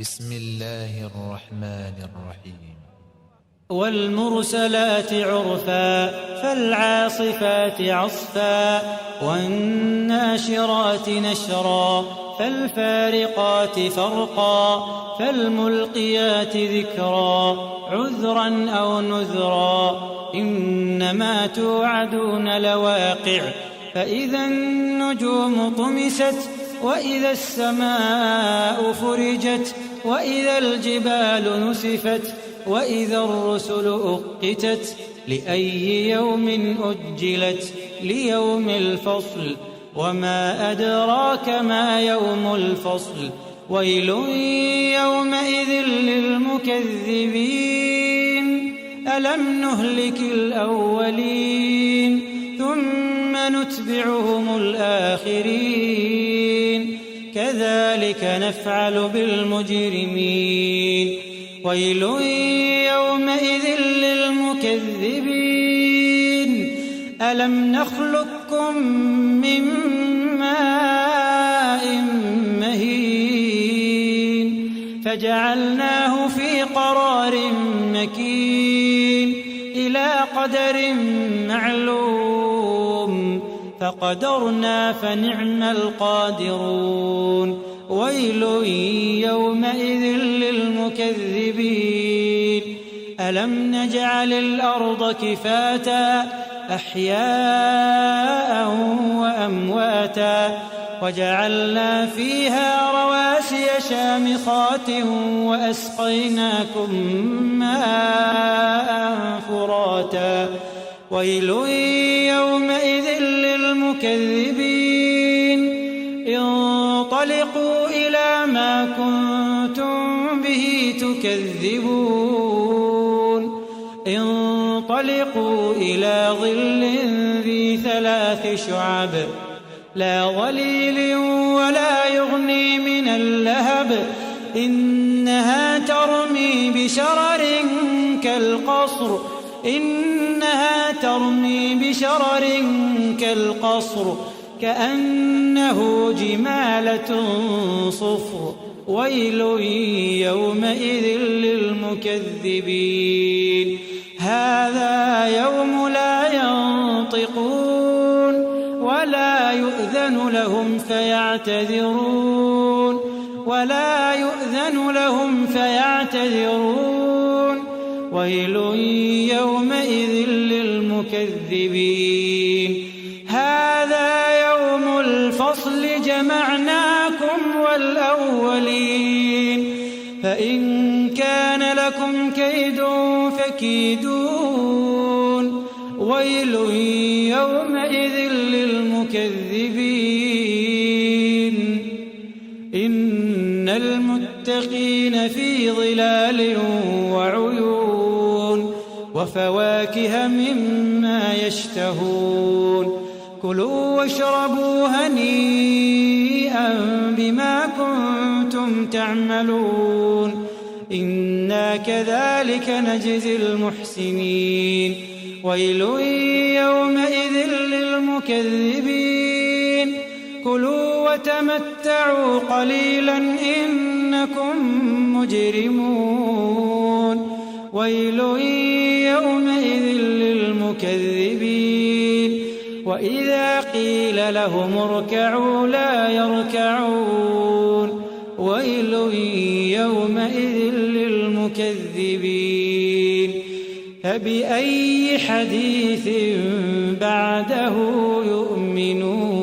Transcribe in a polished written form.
بسم الله الرحمن الرحيم. والمرسلات عرفا فالعاصفات عصفا والناشرات نشرا فالفارقات فرقا فالملقيات ذكرا عذرا أو نذرا إنما توعدون لواقع فإذا النجوم طمست وإذا السماء فرجت وإذا الجبال نسفت وإذا الرسل أقتت لأي يوم أجلت ليوم الفصل وما أدراك ما يوم الفصل ويل يومئذ للمكذبين ألم نهلك الأولين ثم نتبعهم الآخرين كذلك نفعل بالمجرمين ويل يومئذ للمكذبين ألم نخلقكم من ماء مهين فجعلناه في قرار مكين إلى قدر معلوم فقدرنا فنعم القادرون ويل يومئذ للمكذبين ألم نجعل الأرض كفاتا أحياء وأمواتا وجعلنا فيها رواسي شامخات وأسقيناكم ماء فراتا ويل يومئذ للمكذبين انطلقوا إلى ما كنتم به تكذبون انطلقوا إلى ظل ذي 3 شعب لا ظليل ولا يغني من اللهب إنها ترمي بشرر كالقصر كأنه جمالة صفر ويل يومئذ للمكذبين هذا يوم لا ينطقون ولا يؤذن لهم فيعتذرون ويل يومئذ للمكذبين هذا يوم الفصل جمعناكم والأولين فإن كان لكم كيد فكيدون ويل يومئذ للمكذبين إن المتقين في ظلال وعيون وفواكه مما يشتهون كلوا واشربوا هنيئا بما كنتم تعملون إنا كذلك نجزي المحسنين ويل يومئذ للمكذبين كلوا وتمتعوا قليلا إنكم مجرمون ويل يومئذ للمكذبين وإذا قيل لهم اركعوا لا يركعون ويل يومئذ للمكذبين فبأي حديث بعده يؤمنون